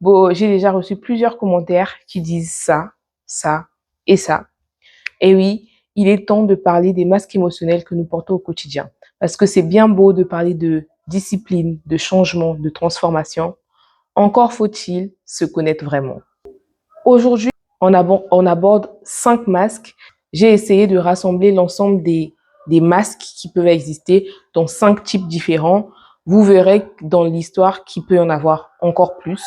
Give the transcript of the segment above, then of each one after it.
Bon, j'ai déjà reçu plusieurs commentaires qui disent ça, ça et ça. Et oui, il est temps de parler des masques émotionnels que nous portons au quotidien. Parce que c'est bien beau de parler de discipline, de changement, de transformation. Encore faut-il se connaître vraiment. Aujourd'hui, on aborde 5 masques. J'ai essayé de rassembler l'ensemble des masques qui peuvent exister dans 5 types différents. Vous verrez dans l'histoire qu'il peut y en avoir encore plus.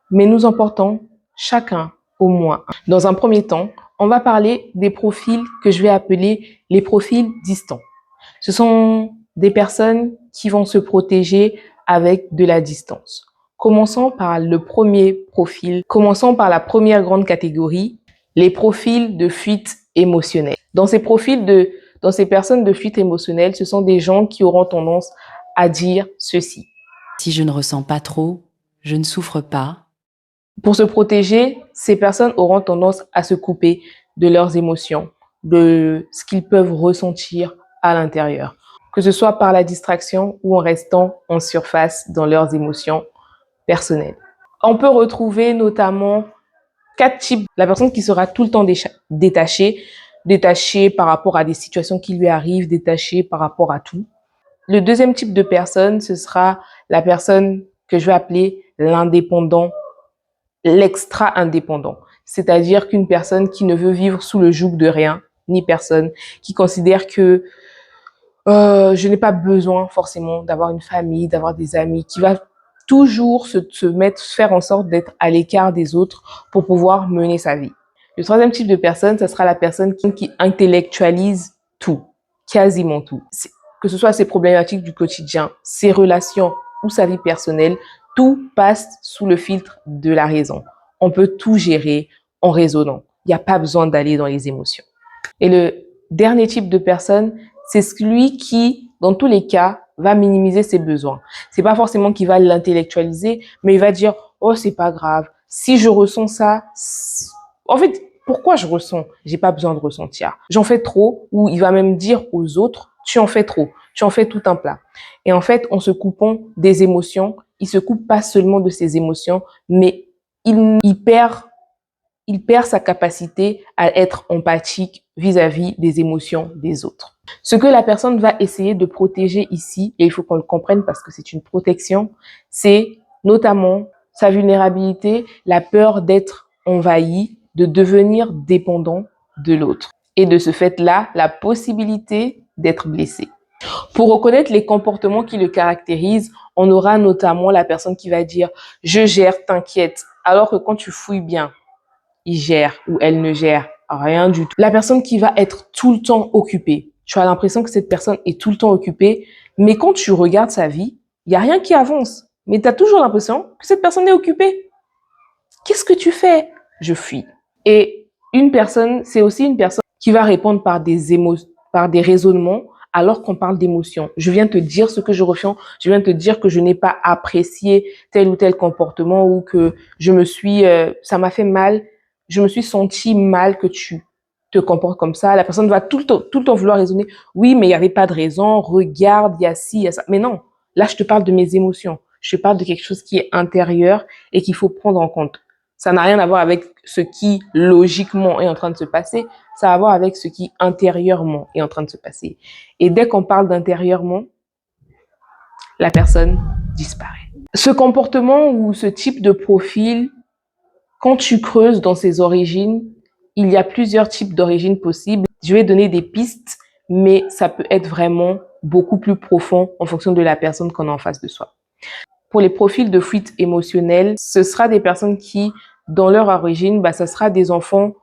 Mais nous en portons chacun au moins un. Dans un premier temps, on va parler des profils que je vais appeler les profils distants. Ce sont des personnes qui vont se protéger avec de la distance. Commençons par le premier profil. Commençons par la première grande catégorie, les profils de fuite émotionnelle. Dans ces personnes de fuite émotionnelle, ce sont des gens qui auront tendance à dire ceci. Si je ne ressens pas trop, je ne souffre pas. Pour se protéger, ces personnes auront tendance à se couper de leurs émotions, de ce qu'ils peuvent ressentir à l'intérieur, que ce soit par la distraction ou en restant en surface dans leurs émotions personnelles. On peut retrouver notamment 4 types. La personne qui sera tout le temps détachée par rapport à des situations qui lui arrivent, détachée par rapport à tout. Le deuxième type de personne, ce sera la personne que je vais appeler l'indépendant, l'extra-indépendant. C'est-à-dire qu'une personne qui ne veut vivre sous le joug de rien, ni personne, qui considère que je n'ai pas besoin forcément d'avoir une famille, d'avoir des amis, qui va toujours faire en sorte d'être à l'écart des autres pour pouvoir mener sa vie. Le troisième type de personne, ce sera la personne qui intellectualise tout, quasiment tout. Que ce soit ses problématiques du quotidien, ses relations ou sa vie personnelle, tout passe sous le filtre de la raison. On peut tout gérer en raisonnant. Il n'y a pas besoin d'aller dans les émotions. Et le dernier type de personne, c'est celui qui, dans tous les cas, va minimiser ses besoins. C'est pas forcément qu'il va l'intellectualiser, mais il va dire « Oh, c'est pas grave. Si je ressens ça, en fait, pourquoi je ressens? J'ai pas besoin de ressentir. J'en fais trop. » Ou il va même dire aux autres « Tu en fais trop. Tu en fais tout un plat. » Et en fait, en se coupant des émotions, il se coupe pas seulement de ses émotions, mais il perd sa capacité à être empathique vis-à-vis des émotions des autres. Ce que la personne va essayer de protéger ici, et il faut qu'on le comprenne parce que c'est une protection, c'est notamment sa vulnérabilité, la peur d'être envahi, de devenir dépendant de l'autre. Et de ce fait-là, la possibilité d'être blessé. Pour reconnaître les comportements qui le caractérisent, on aura notamment la personne qui va dire « Je gère, t'inquiète », alors que quand tu fouilles bien, il gère ou elle ne gère rien du tout. La personne qui va être tout le temps occupée. Tu as l'impression que cette personne est tout le temps occupée, mais quand tu regardes sa vie, il n'y a rien qui avance. Mais tu as toujours l'impression que cette personne est occupée. Qu'est-ce que tu fais? Je fuis. Et c'est aussi une personne qui va répondre par des raisonnements alors qu'on parle d'émotions. Je viens te dire ce que je ressens, je viens te dire que je n'ai pas apprécié tel ou tel comportement ou que ça m'a fait mal. Je me suis senti mal que tu te comportes comme ça. La personne va tout le temps vouloir raisonner. Oui, mais il n'y avait pas de raison. Regarde, il y a ci, il y a ça. Mais non, là, je te parle de mes émotions. Je te parle de quelque chose qui est intérieur et qu'il faut prendre en compte. Ça n'a rien à voir avec ce qui, logiquement, est en train de se passer. Ça a à voir avec ce qui, intérieurement, est en train de se passer. Et dès qu'on parle d'intérieurement, la personne disparaît. Ce comportement ou ce type de profil, quand tu creuses dans ses origines, il y a plusieurs types d'origines possibles. Je vais donner des pistes, mais ça peut être vraiment beaucoup plus profond en fonction de la personne qu'on a en face de soi. Pour les profils de fuite émotionnelle, ce sera des personnes qui, dans leur origine, ce sera des enfants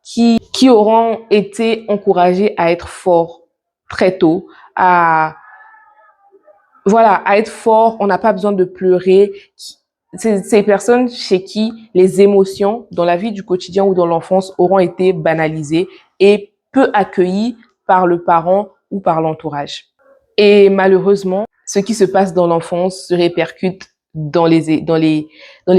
qui auront été encouragés à être forts très tôt, à être fort, on n'a pas besoin de pleurer. Ces personnes chez qui les émotions dans la vie du quotidien ou dans l'enfance auront été banalisées et peu accueillies par le parent ou par l'entourage. Et malheureusement, ce qui se passe dans l'enfance se répercute dans les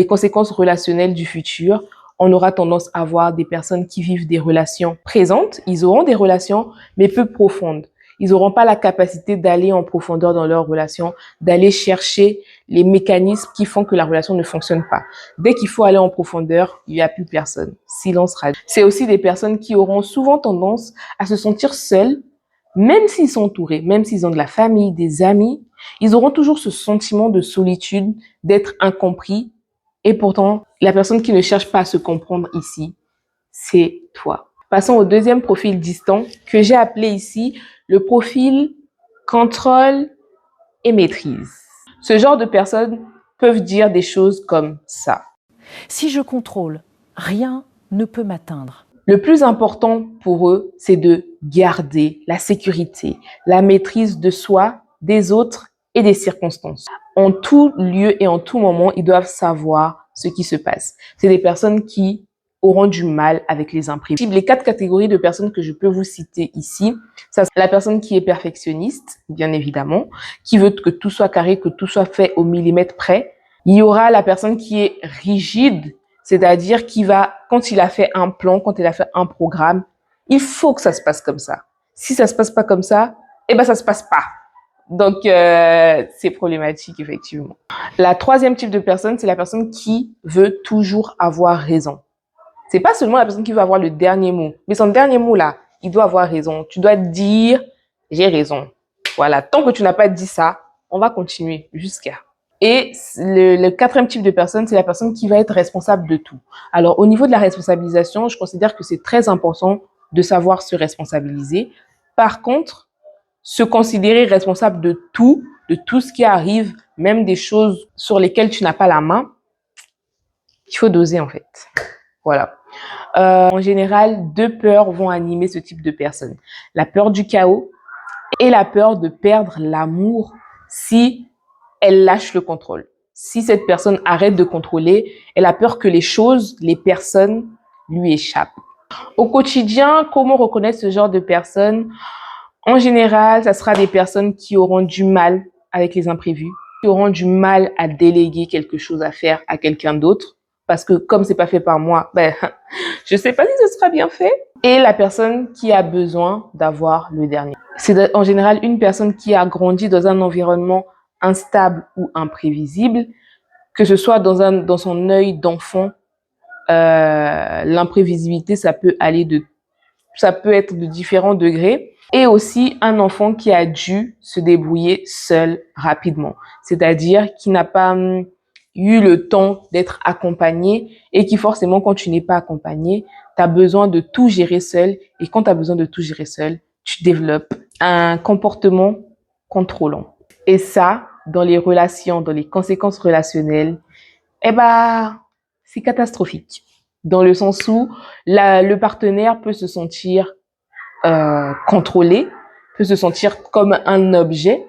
conséquences relationnelles du futur. On aura tendance à voir des personnes qui vivent des relations présentes. Ils auront des relations, mais peu profondes. Ils n'auront pas la capacité d'aller en profondeur dans leur relation, d'aller chercher les mécanismes qui font que la relation ne fonctionne pas. Dès qu'il faut aller en profondeur, il n'y a plus personne. Silence radio. C'est aussi des personnes qui auront souvent tendance à se sentir seules, même s'ils sont entourés, même s'ils ont de la famille, des amis, ils auront toujours ce sentiment de solitude, d'être incompris. Et pourtant, la personne qui ne cherche pas à se comprendre ici, c'est toi. Passons au deuxième profil distant que j'ai appelé ici le profil contrôle et maîtrise. Ce genre de personnes peuvent dire des choses comme ça. Si je contrôle, rien ne peut m'atteindre. Le plus important pour eux, c'est de garder la sécurité, la maîtrise de soi, des autres et des circonstances. En tout lieu et en tout moment, ils doivent savoir ce qui se passe. C'est des personnes qui auront du mal avec les imprévus. Les 4 catégories de personnes que je peux vous citer ici, ça c'est la personne qui est perfectionniste, bien évidemment, qui veut que tout soit carré, que tout soit fait au millimètre près. Il y aura la personne qui est rigide, c'est-à-dire qui va, quand il a fait un plan, quand il a fait un programme, il faut que ça se passe comme ça. Si ça se passe pas comme ça, eh ben ça se passe pas. Donc c'est problématique effectivement. La troisième type de personne, c'est la personne qui veut toujours avoir raison. C'est pas seulement la personne qui veut avoir le dernier mot, mais son dernier mot là, il doit avoir raison. Tu dois dire j'ai raison. Voilà, tant que tu n'as pas dit ça, on va continuer jusqu'à. Et le quatrième type de personne, c'est la personne qui va être responsable de tout. Alors, au niveau de la responsabilisation, je considère que c'est très important de savoir se responsabiliser. Par contre, se considérer responsable de tout ce qui arrive, même des choses sur lesquelles tu n'as pas la main, il faut doser en fait. Voilà. En général, 2 peurs vont animer ce type de personne. La peur du chaos et la peur de perdre l'amour si elle lâche le contrôle. Si cette personne arrête de contrôler, elle a peur que les choses, les personnes lui échappent. Au quotidien, comment reconnaître ce genre de personnes? En général, ça sera des personnes qui auront du mal avec les imprévus, qui auront du mal à déléguer quelque chose à faire à quelqu'un d'autre. Parce que comme c'est pas fait par moi, ben, je sais pas si ce sera bien fait. Et la personne qui a besoin d'avoir le dernier. C'est en général une personne qui a grandi dans un environnement instable ou imprévisible, que ce soit dans son œil d'enfant, l'imprévisibilité, ça peut être de différents degrés. Et aussi un enfant qui a dû se débrouiller seul rapidement. C'est-à-dire qui n'a pas eu le temps d'être accompagné et qui forcément, quand tu n'es pas accompagné, tu as besoin de tout gérer seul. Et quand tu as besoin de tout gérer seul, tu développes un comportement contrôlant. Et ça, dans les relations, dans les conséquences relationnelles, eh ben, c'est catastrophique. Dans le sens où le partenaire peut se sentir contrôlé, peut se sentir comme un objet,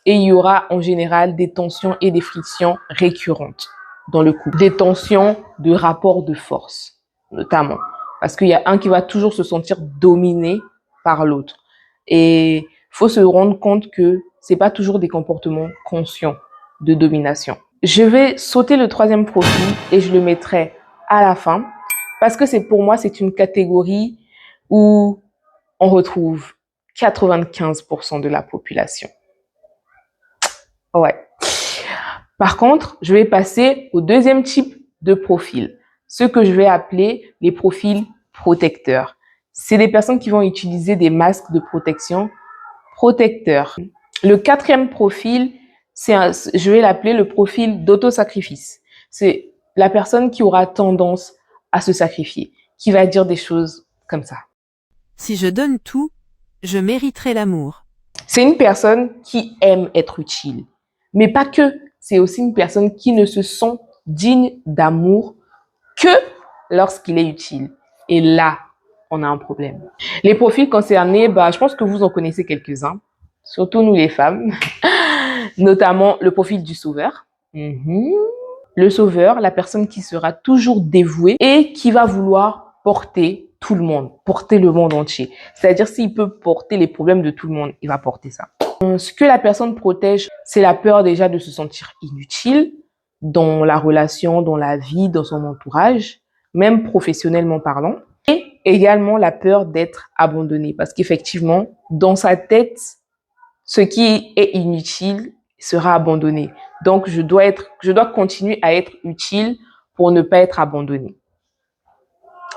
et il y aura en général des tensions et des frictions récurrentes dans le couple. Des tensions de rapport de force, notamment. Parce qu'il y a un qui va toujours se sentir dominé par l'autre. Et faut se rendre compte que c'est pas toujours des comportements conscients de domination. Je vais sauter le troisième profil et je le mettrai à la fin parce que pour moi, c'est une catégorie où on retrouve 95% de la population. Ouais. Par contre, je vais passer au deuxième type de profil, ce que je vais appeler les profils protecteurs. C'est des personnes qui vont utiliser des masques de protection protecteurs. Le quatrième profil, je vais l'appeler le profil d'autosacrifice. C'est la personne qui aura tendance à se sacrifier, qui va dire des choses comme ça. Si je donne tout, je mériterai l'amour. C'est une personne qui aime être utile, mais pas que. C'est aussi une personne qui ne se sent digne d'amour que lorsqu'il est utile. Et là, on a un problème. Les profils concernés, je pense que vous en connaissez quelques-uns, surtout nous les femmes, notamment le profil du sauveur. Le sauveur, la personne qui sera toujours dévouée et qui va vouloir porter tout le monde, porter le monde entier. C'est-à-dire, s'il peut porter les problèmes de tout le monde, il va porter ça. Ce que la personne protège, c'est la peur déjà de se sentir inutile dans la relation, dans la vie, dans son entourage, même professionnellement parlant. Et également la peur d'être abandonné. Parce qu'effectivement, dans sa tête, ce qui est inutile sera abandonné. Donc, je dois continuer à être utile pour ne pas être abandonné.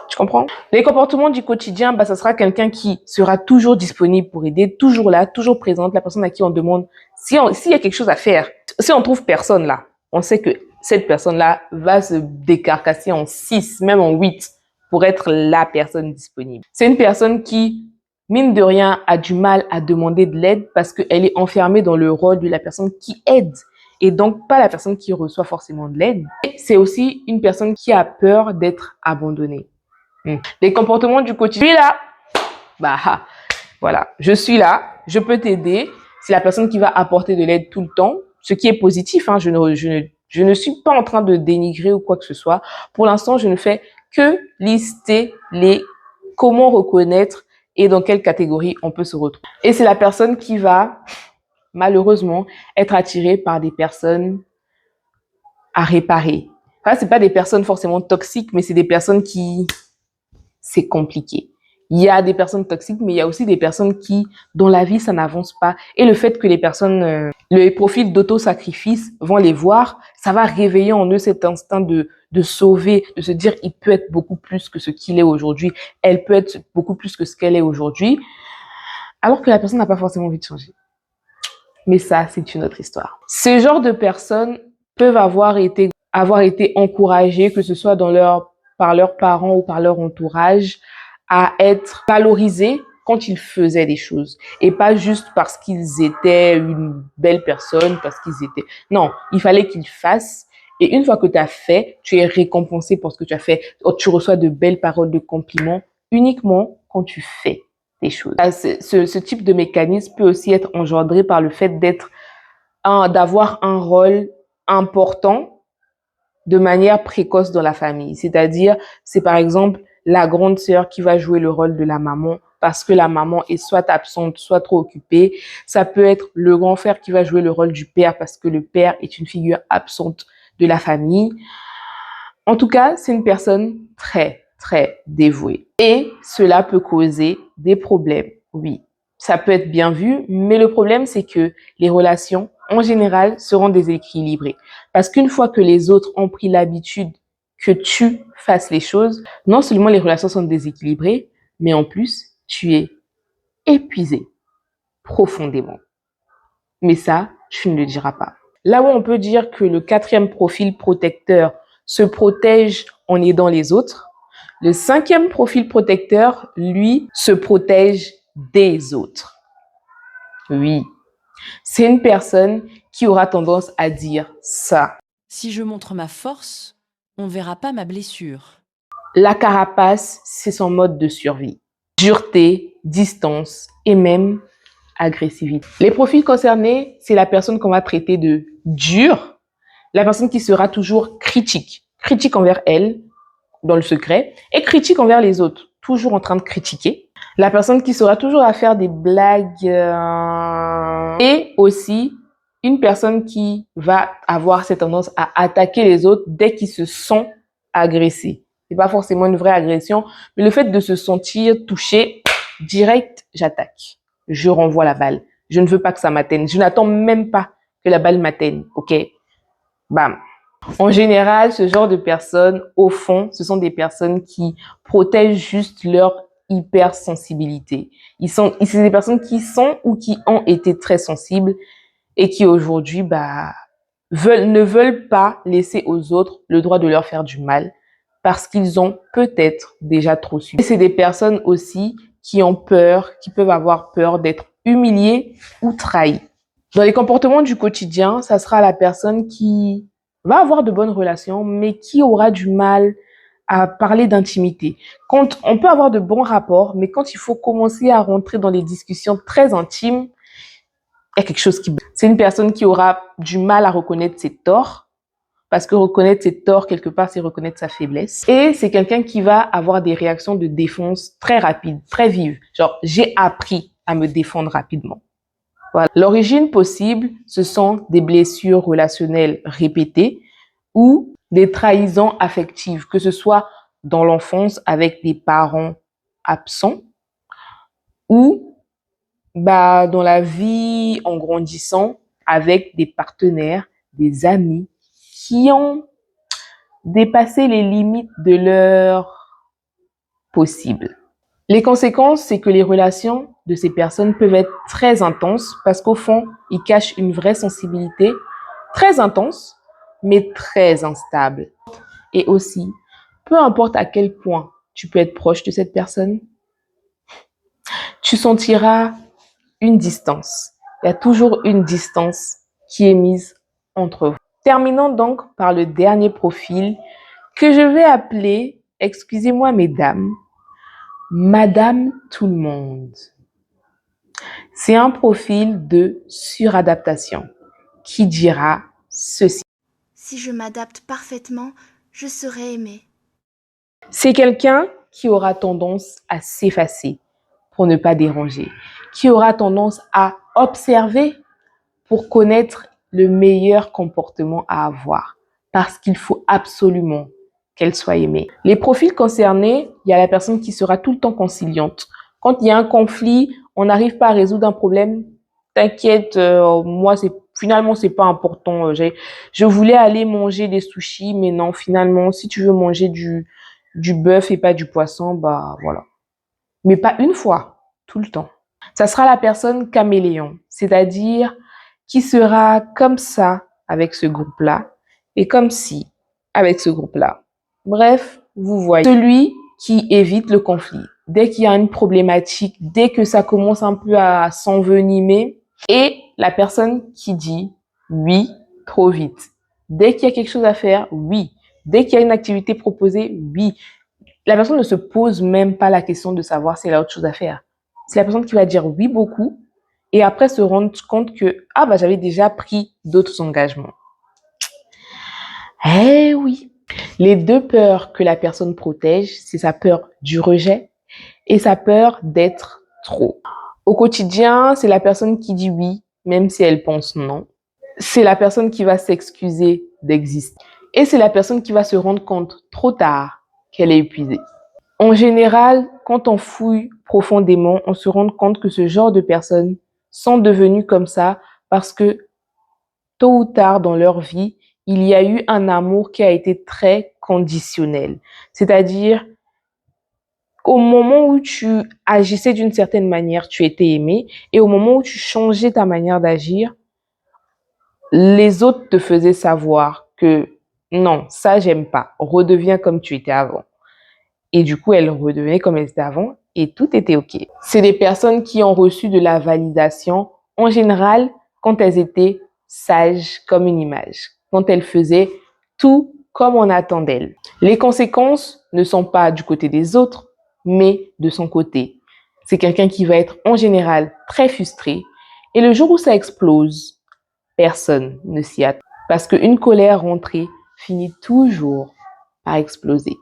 Tu comprends? Les comportements du quotidien, ça sera quelqu'un qui sera toujours disponible pour aider, toujours là, toujours présente, la personne à qui on demande s'il y a quelque chose à faire. Si on trouve personne là, on sait que cette personne-là va se décarcasser en 6, même en 8 pour être la personne disponible. C'est une personne qui, mine de rien, a du mal à demander de l'aide parce qu'elle est enfermée dans le rôle de la personne qui aide et donc pas la personne qui reçoit forcément de l'aide. C'est aussi une personne qui a peur d'être abandonnée. Les comportements du quotidien. Je suis là. Voilà. Je suis là. Je peux t'aider. C'est la personne qui va apporter de l'aide tout le temps, ce qui est positif. Je ne suis pas en train de dénigrer ou quoi que ce soit. Pour l'instant, je ne fais que lister comment reconnaître et dans quelle catégorie on peut se retrouver. Et c'est la personne qui va, malheureusement, être attirée par des personnes à réparer. C'est pas des personnes forcément toxiques, mais c'est des personnes qui... C'est compliqué. Il y a des personnes toxiques, mais il y a aussi des personnes qui, dans la vie, ça n'avance pas. Et le fait que les personnes, les profils d'auto-sacrifice vont les voir, ça va réveiller en eux cet instinct de sauver, de se dire, il peut être beaucoup plus que ce qu'il est aujourd'hui. Elle peut être beaucoup plus que ce qu'elle est aujourd'hui. Alors que la personne n'a pas forcément envie de changer. Mais ça, c'est une autre histoire. Ce genre de personnes peuvent avoir été encouragées, que ce soit par leurs parents ou par leur entourage, à être valorisés quand ils faisaient des choses. Et pas juste parce qu'ils étaient une belle personne, Non, il fallait qu'ils fassent. Et une fois que tu as fait, tu es récompensé pour ce que tu as fait. Tu reçois de belles paroles de compliments uniquement quand tu fais des choses. Ce type de mécanisme peut aussi être engendré par le fait d'avoir un rôle important de manière précoce dans la famille. C'est-à-dire, c'est par exemple la grande sœur qui va jouer le rôle de la maman parce que la maman est soit absente, soit trop occupée. Ça peut être le grand frère qui va jouer le rôle du père parce que le père est une figure absente de la famille. En tout cas, c'est une personne très, très dévouée. Et cela peut causer des problèmes. Oui, ça peut être bien vu, mais le problème, c'est que les relations, en général, seront déséquilibrées. Parce qu'une fois que les autres ont pris l'habitude que tu fasses les choses, non seulement les relations sont déséquilibrées, mais en plus, tu es épuisé profondément. Mais ça, tu ne le diras pas. Là où on peut dire que le 4e profil protecteur se protège en aidant les autres, le 5e profil protecteur, lui, se protège des autres. Oui, c'est une personne qui aura tendance à dire ça. Si je montre ma force, on verra pas ma blessure. La carapace, c'est son mode de survie. Dureté, distance et même agressivité. Les profils concernés, c'est la personne qu'on va traiter de dure, la personne qui sera toujours critique envers elle, dans le secret, et critique envers les autres, toujours en train de critiquer. La personne qui sera toujours à faire des blagues et aussi une personne qui va avoir cette tendance à attaquer les autres dès qu'ils se sont agressés. C'est pas forcément une vraie agression, mais le fait de se sentir touché, direct, j'attaque. Je renvoie la balle. Je ne veux pas que ça m'atteigne. Je n'attends même pas que la balle m'atteigne. OK? Bam. En général, ce genre de personnes, au fond, ce sont des personnes qui protègent juste leur hypersensibilité. C'est des personnes qui sont ou qui ont été très sensibles et qui aujourd'hui, ne veulent pas laisser aux autres le droit de leur faire du mal parce qu'ils ont peut-être déjà trop su. Et c'est des personnes aussi qui ont peur, qui peuvent avoir peur d'être humiliées ou trahies. Dans les comportements du quotidien, ça sera la personne qui va avoir de bonnes relations, mais qui aura du mal à parler d'intimité. Quand on peut avoir de bons rapports, mais quand il faut commencer à rentrer dans les discussions très intimes, il y a quelque chose qui... C'est une personne qui aura du mal à reconnaître ses torts, parce que reconnaître ses torts, quelque part, c'est reconnaître sa faiblesse. Et c'est quelqu'un qui va avoir des réactions de défense très rapides, très vives. Genre, j'ai appris à me défendre rapidement. Voilà. L'origine possible, ce sont des blessures relationnelles répétées ou des trahisons affectives, que ce soit dans l'enfance avec des parents absent ou dans la vie en grandissant avec des partenaires, des amis qui ont dépassé les limites de leur possible. Les conséquences, c'est que les relations de ces personnes peuvent être très intenses parce qu'au fond, ils cachent une vraie sensibilité très intense, mais très instable. Et aussi, peu importe à quel point tu peux être proche de cette personne, tu sentiras une distance. Il y a toujours une distance qui est mise entre vous. Terminons donc par le dernier profil que je vais appeler, excusez-moi mesdames, Madame Tout le Monde. C'est un profil de suradaptation qui dira ceci. Si je m'adapte parfaitement, je serai aimée. C'est quelqu'un qui aura tendance à s'effacer pour ne pas déranger, qui aura tendance à observer pour connaître le meilleur comportement à avoir, parce qu'il faut absolument qu'elle soit aimée. Les profils concernés, il y a la personne qui sera tout le temps conciliante. Quand il y a un conflit, on n'arrive pas à résoudre un problème, t'inquiète, moi finalement c'est pas important. Je voulais aller manger des sushis, mais non, finalement si tu veux manger du bœuf et pas du poisson, voilà. Mais pas une fois, tout le temps. Ça sera la personne caméléon, c'est-à-dire qui sera comme ça avec ce groupe-là et comme ci avec ce groupe-là. Bref, vous voyez. Celui qui évite le conflit. Dès qu'il y a une problématique, dès que ça commence un peu à s'envenimer, et la personne qui dit oui trop vite. Dès qu'il y a quelque chose à faire, oui. Dès qu'il y a une activité proposée, oui. La personne ne se pose même pas la question de savoir s'il y a autre chose à faire. C'est la personne qui va dire oui beaucoup et après se rendre compte que j'avais déjà pris d'autres engagements. Eh oui. Les deux peurs que la personne protège, c'est sa peur du rejet et sa peur d'être trop. Au quotidien, c'est la personne qui dit oui, même si elle pense non. C'est la personne qui va s'excuser d'exister. Et c'est la personne qui va se rendre compte trop tard qu'elle est épuisée. En général, quand on fouille profondément, on se rend compte que ce genre de personnes sont devenues comme ça parce que tôt ou tard dans leur vie, il y a eu un amour qui a été très conditionnel. C'est-à-dire, au moment où tu agissais d'une certaine manière, tu étais aimé, et au moment où tu changeais ta manière d'agir, les autres te faisaient savoir que non, ça j'aime pas, redeviens comme tu étais avant. Et du coup, elles redevenaient comme elles étaient avant et tout était OK. C'est des personnes qui ont reçu de la validation, en général, quand elles étaient sages comme une image, quand elles faisaient tout comme on attend d'elles. Les conséquences ne sont pas du côté des autres, mais de son côté. C'est quelqu'un qui va être en général très frustré et le jour où ça explose, personne ne s'y attend. Parce qu'une colère rentrée finit toujours par exploser.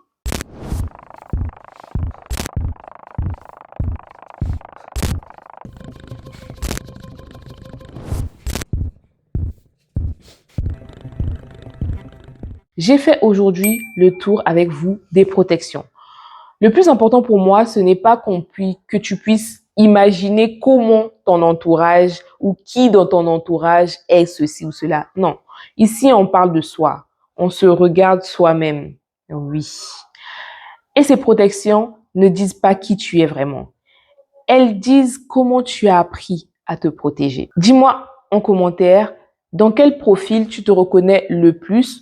J'ai fait aujourd'hui le tour avec vous des protections. Le plus important pour moi, ce n'est pas que tu puisses imaginer comment ton entourage ou qui dans ton entourage est ceci ou cela. Non. Ici, on parle de soi. On se regarde soi-même. Oui. Et ces protections ne disent pas qui tu es vraiment. Elles disent comment tu as appris à te protéger. Dis-moi en commentaire dans quel profil tu te reconnais le plus,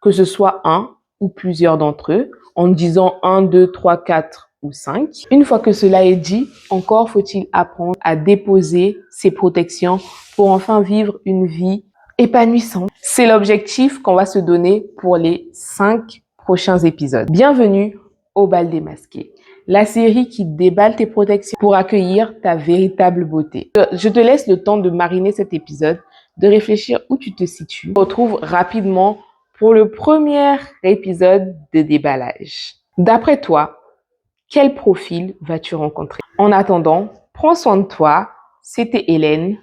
que ce soit un ou plusieurs d'entre eux, en disant 1, 2, 3, 4 ou 5. Une fois que cela est dit, encore faut-il apprendre à déposer ces protections pour enfin vivre une vie épanouissante. C'est l'objectif qu'on va se donner pour les 5 prochains épisodes. Bienvenue au Bal démasqué, la série qui déballe tes protections pour accueillir ta véritable beauté. Je te laisse le temps de mariner cet épisode, de réfléchir où tu te situes. On se retrouve rapidement pour le premier épisode de déballage. D'après toi, quel profil vas-tu rencontrer? En attendant, prends soin de toi. C'était Hélène